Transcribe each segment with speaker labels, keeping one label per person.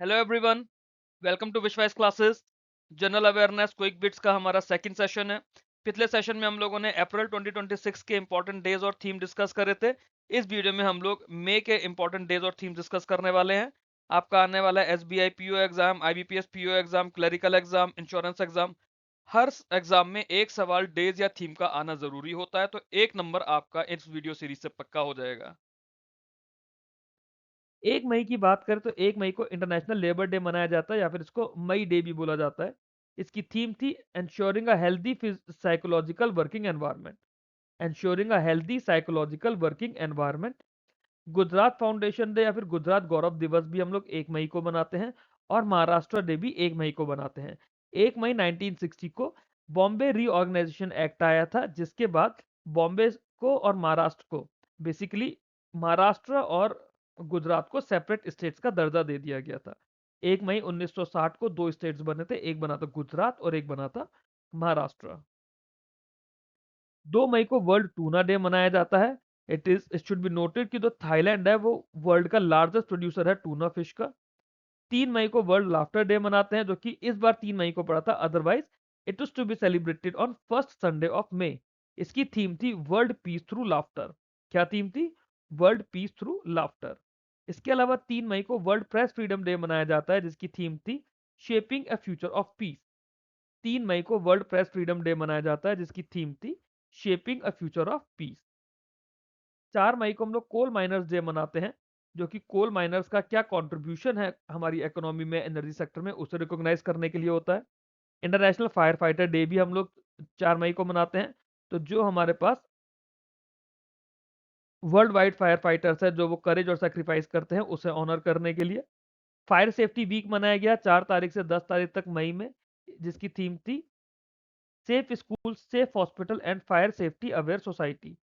Speaker 1: Hello everyone, welcome to विश्वास classes. General awareness quick bits का हमारा सेकंड सेशन है। पिछले सेशन में हम लोगों ने अप्रैल 2026 के इंपॉर्टेंट डेज और थीम डिस्कस करे थे। इस वीडियो में हम लोग मई के इंपॉर्टेंट डेज और थीम डिस्कस करने वाले हैं। आपका आने वाला है SBI PO exam, IBPS PO exam, clerical exam, insurance exam. हर एग्जाम में एक सवाल डेज या थीम का आना जरूरी होता है, तो एक नंबर आपका इस वीडियो सीरीज से पक्का हो जाएगा। 1 मई की बात करें तो 1 मई को इंटरनेशनल लेबर डे मनाया जाता है या फिर इसको मई डे भी बोला जाता है। इसकी थीम थी ensuring a healthy psychological working environment. Ensuring a healthy psychological working environment. Gujarat foundation day या फिर गुजरात गौरव दिवस भी हम लोग 1 मई को मनाते हैं, और महाराष्ट्र डे भी 1 मई को मनाते हैं। 1 मई 1960 को बॉम्बे रीऑर्गेनाइजेशन एक्ट आया था, जिसके बाद बॉम्बे को और महाराष्ट्र को, बेसिकली महाराष्ट्र और गुजरात को सेपरेट स्टेट्स का दर्जा दे दिया गया था। 1 मई 1960 को दो स्टेट्स बने थे, एक बना था गुजरात और एक बना था महाराष्ट्र। 2 मई को वर्ल्ड टूना डे मनाया जाता है। इट शुड बी नोटेड कि जो थाईलैंड है वो वर्ल्ड का लार्जेस्ट प्रोड्यूसर है टूना फिश का। 3 मई को वर्ल्ड लाफ्टर डे मनाते हैं, जो कि इस बार 3 मई को पड़ा था, otherwise it was to be celebrated on first Sunday of May. इसकी थीम थी वर्ल्ड पीस थ्रू लाफ्टर। क्या थीम थी? World peace through laughter. इसके अलावा 3 मई को वर्ल्ड प्रेस फ्रीडम डे मनाया जाता है, जिसकी थीम थी shaping a future of peace. 3 मई को वर्ल्ड प्रेस फ्रीडम डे मनाया जाता है, जिसकी थीम थी shaping a future of peace. 4 मई को हम लोग कोल माइनर्स डे मनाते हैं, जो कि कोल माइनर्स का क्या कंट्रीब्यूशन है हमारी इकोनॉमी में, एनर्जी सेक्टर में, उसे रिकॉग्नाइज करने के लिए होता है। इंटरनेशनल फायर फाइटर डे भी हम लोग 4 मई को मनाते हैं। तो जो हमारे पास वर्ल्ड वाइड फायर फाइटर्स है, जो वो करेज और सेक्रीफाइस करते हैं, उसे ऑनर करने के लिए फायर सेफ्टी वीक मनाया गया 4 तारीख से 10 तारीख तक मई में, जिसकी थीम थी safe school, safe hospital and fire safety aware society.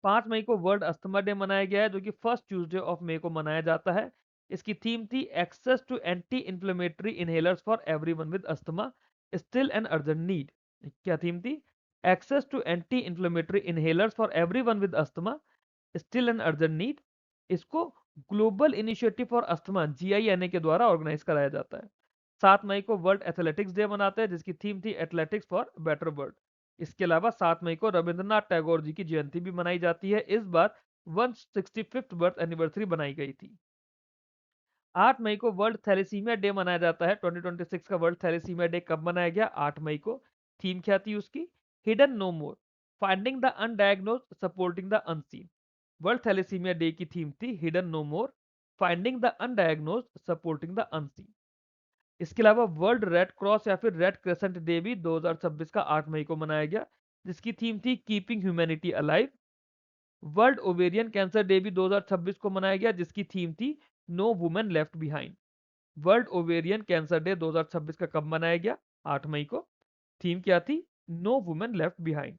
Speaker 1: 5 मई को वर्ल्ड अस्थमा डे मनाया गया है, जो कि फर्स्ट ट्यूसडे ऑफ मई को मनाया जाता है। इसकी थीम थी access to anti inflammatory inhalers for everyone with asthma, still an urgent need. क्या थीम थी? Access to anti inflammatory inhalers for everyone with asthma, still an urgent need. इसको global initiative for asthma GINA के द्वारा organise कराया जाता है। 7 मई को world athletics day मनाते हैं, जिसकी थीम थी एथलेटिक्स फॉर बेटर वर्ल्ड। इसके अलावा 7 मई को रविंद्रनाथ टैगोर जी की जयंती भी मनाई जाती है। इस बार 165th बर्थ एनिवर्सरी बनाई गई थी। 8 मई को वर्ल्ड थैलेसीमिया डे मनाया जाता है। 2026 का वर्ल्ड थैलेसीमिया डे कब मनाया गया? 8 मई को। थीम क्या थी उसकी? Hidden no more, finding the undiagnosed, supporting the unseen. World thalassaemia day की थीम थी hidden no more, finding the undiagnosed, supporting the unseen. इसके अलावा वर्ल्ड रेड क्रॉस या फिर रेड क्रेसेंट डे भी 2026 का 8 मई को मनाया गया, जिसकी थीम थी keeping humanity alive. World ovarian cancer day भी 2026 को मनाया गया, जिसकी थीम थी no women left behind. World ovarian cancer day 2026 का कब मनाया गया? 8 मई को। थीम क्या थी? No women left behind.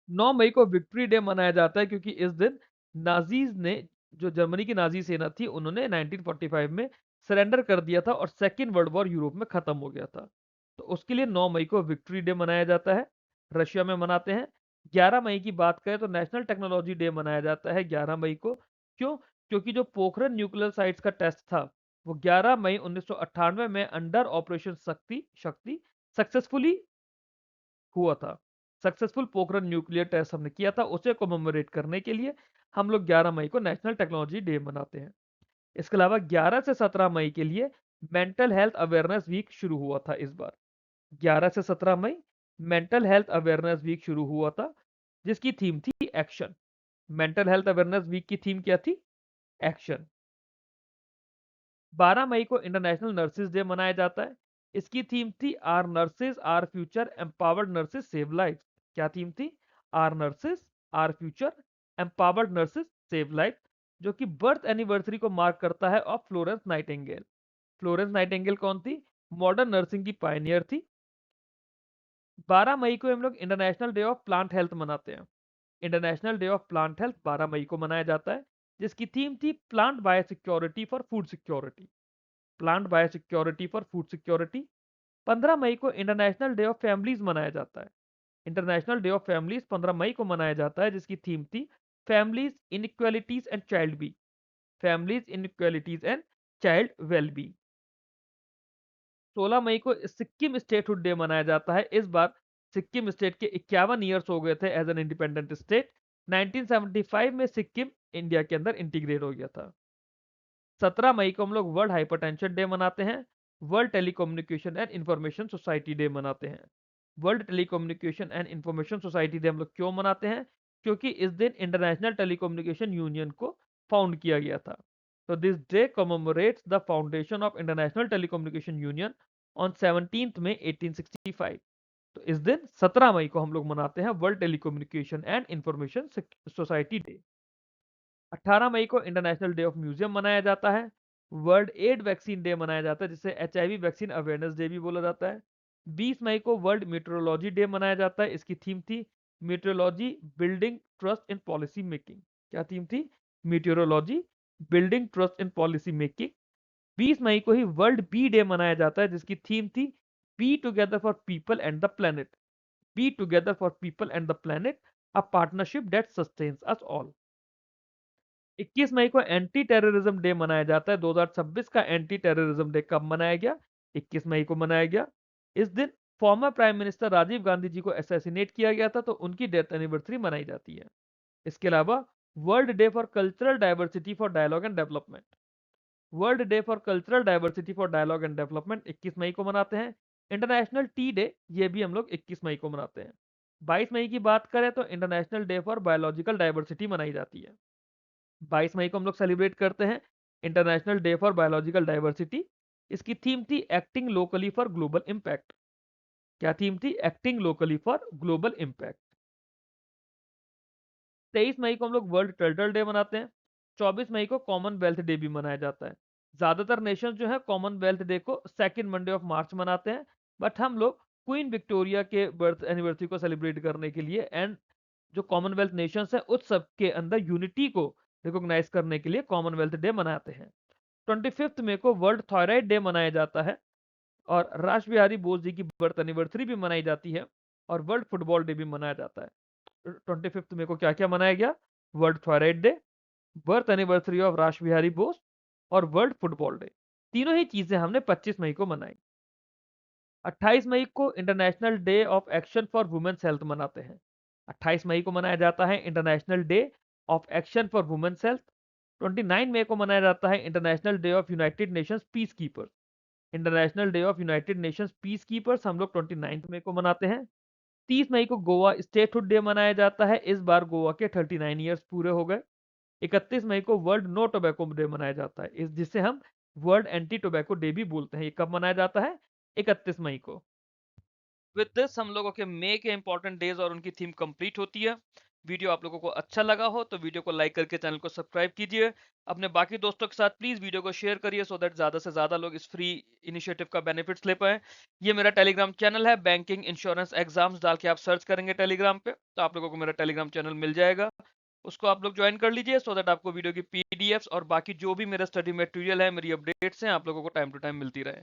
Speaker 1: 9 मई को विक्ट्री डे मनाया जाता है, क्योंकि इस दिन नाजीज ने, जो जर्मनी की नाजी सेना थी, उन्होंने 1945 में सरेंडर कर दिया था और सेकेंड वर्ल्ड वॉर यूरोप में खत्म हो गया था। तो उसके लिए 9 मई को विक्ट्री डे मनाया जाता है। रशिया में मनाते हैं। 11 मई की बात करें तो नेशनल टेक्नोलॉजी डे मनाया जाता है 11 मई को। क्यों? क्योंकि जो पोखरन न्यूक्लियर साइट्स का टेस्ट था, वो 11 मई 1998 में अंडर ऑपरेशन शक्ति शक्ति सक्सेसफुली हुआ था। सक्सेसफुल पोखरण न्यूक्लियर टेस्ट हमने किया था, उसे कोमेमोरेट करने के लिए हम लोग 11 मई को नेशनल टेक्नोलॉजी डे मनाते हैं। इसके अलावा 11 से 17 मई के लिए मेंटल हेल्थ अवेयरनेस वीक शुरू हुआ था इस बार। 11 से 17 मई मेंटल हेल्थ अवेयरनेस वीक शुरू हुआ था, जिसकी थीम थी action. Mental health awareness week की थीम क्या थी? एक्शन। 12 मई को इंटरनेशनल नर्सेज डे मनाया जाता है। इसकी थीम थी our nurses our future, empowered nurses save life. क्या थीम थी? Our nurses our future, empowered nurses save life, जो कि बर्थ एनिवर्सरी को मार्क करता है of Florence Nightingale. Florence Nightingale कौन थी? मॉडर्न नर्सिंग की पायनियर थी। 12 मई को हम लोग international day of plant health मनाते हैं। International day of plant health 12 मई को मनाया जाता है, जिसकी थीम थी plant biosecurity for food security. Plant biosecurity for food security. 15 मई को इंटरनेशनल डे ऑफ फैमिलीज मनाया जाता है। इंटरनेशनल डे ऑफ फैमिलीज 15 मई को मनाया जाता है, जिसकी थीम थी फैमिलीज, इनइक्वालिटीज एंड चाइल्ड बी। Families inequalities and child wellbeing. 16 मई को सिक्किम स्टेटहुड डे मनाया जाता है। इस बार सिक्किम स्टेट के 51 ईयर्स हो गए थे एज एन इंडिपेंडेंट स्टेट। 1975 में सिक्किम इंडिया के अंदर इंटीग्रेट हो गया था। 17 मई को हम लोग वर्ल्ड हाइपरटेंशन डे मनाते हैं। World telecommunication and information society day मनाते हैं। World telecommunication and information society day हम लोग क्यों मनाते हैं? क्योंकि इस दिन इंटरनेशनल टेलीकम्युनिकेशन यूनियन को फाउंड किया गया था। तो this day commemorates the foundation of international telecommunication union on 17 मई 1865। तो इस दिन 17 मई को हम लोग मनाते हैं world telecommunication and information society day. 18 मई को इंटरनेशनल डे ऑफ म्यूजियम मनाया जाता है। वर्ल्ड एड वैक्सीन डे मनाया जाता है, जिसे एचआईवी वैक्सीन अवेयरनेस डे भी बोला जाता है। 20 मई को वर्ल्ड मीटरोलॉजी डे मनाया जाता है। इसकी थीम थी metrology building trust in policy making. क्या थीम थी? Metrology building trust in policy making. 20 मई को ही वर्ल्ड बी डे मनाया जाता है, जिसकी थीम थी be together for people and the planet. Be together for people and the planet, a partnership that sustains us all. 21 मई को एंटी टेररिज्म डे मनाया जाता है। 2026 का एंटी टेररिज्म डे कब मनाया गया? 21 मई को मनाया गया। इस दिन former prime minister Rajiv Gandhi ji को असैसिनेट किया गया था, तो उनकी डेथ एनिवर्सरी मनाई जाती है। इसके अलावा world day for cultural diversity for dialogue and development. World day for cultural diversity for dialogue and development 21 मई को मनाते हैं। इंटरनेशनल टी डे, ये भी हम लोग 21 मई को मनाते हैं। 22 मई की बात करें तो international day for biological diversity मनाई जाती है। 22 मई को हम लोग सेलिब्रेट करते हैं international day for biological diversity. इसकी थीम थी acting locally for global impact. क्या थीम थी? Acting locally for global impact. 23 मई को हम लोग वर्ल्ड टर्टल डे मनाते हैं। 24 मई को कॉमनवेल्थ डे भी मनाया जाता है। ज्यादातर नेशन जो है कॉमनवेल्थ डे को सेकेंड मंडे ऑफ मार्च मनाते हैं, बट हम लोग क्वीन विक्टोरिया के बर्थ एनिवर्सरी को सेलिब्रेट करने के लिए एंड जो कॉमनवेल्थ नेशंस है उस सब के अंदर यूनिटी को रिकॉग्नाइज करने के लिए कॉमनवेल्थ डे मनाते हैं। 25 मई को वर्ल्ड थायराइड डे मनाया जाता है और राष्ट्र बिहारी बोस जी की बर्थ एनिवर्सरी भी मनाई जाती है और वर्ल्ड फुटबॉल डे भी मनाया जाता है। 25 मई को क्या क्या मनाया गया? World thyroid day, birth anniversary of राष्ट्र बिहारी बोस और वर्ल्ड फुटबॉल डे। तीनों ही चीजें हमने 25 मई को मनाई। 28 मई को international day of action for women's health मनाते हैं। 28 मई को मनाया जाता है international day of action for women's health. 29 मई को मनाया जाता है international day of United Nations peacekeepers. International day of United Nations peacekeepers हम लोग 29 मई को मनाते हैं। 30 मई को गोवा स्टेटहुड डे मनाया जाता है। इस बार गोवा के 39 ईयर्स पूरे हो गए। 31 मई को वर्ल्ड नो टोबैको डे मनाया जाता है, इस जिसे हम वर्ल्ड एंटी टोबैको डे भी बोलते हैं। ये कब मनाया जाता है? 31 मई को। विद दिस हम लोगों के मई के इंपॉर्टेंट डेज और उनकी थीम कंप्लीट होती है। वीडियो आप लोगों को अच्छा लगा हो तो वीडियो को लाइक करके चैनल को सब्सक्राइब कीजिए। अपने बाकी दोस्तों के साथ प्लीज वीडियो को शेयर करिए सो दैट ज्यादा से ज्यादा लोग इस फ्री इनिशिएटिव का बेनिफिट्स ले पाए। ये मेरा टेलीग्राम चैनल है, बैंकिंग इंश्योरेंस एग्जाम्स डाल के आप सर्च करेंगे टेलीग्राम पे तो आप लोगों को मेरा टेलीग्राम चैनल मिल जाएगा। उसको आप लोग ज्वाइन कर लीजिए सो दैट आपको वीडियो की पीडीएफ्स और बाकी जो भी मेरा स्टडी मटेरियल है, मेरी अपडेट्स हैं, आप लोगों को टाइम टू टाइम मिलती रहे।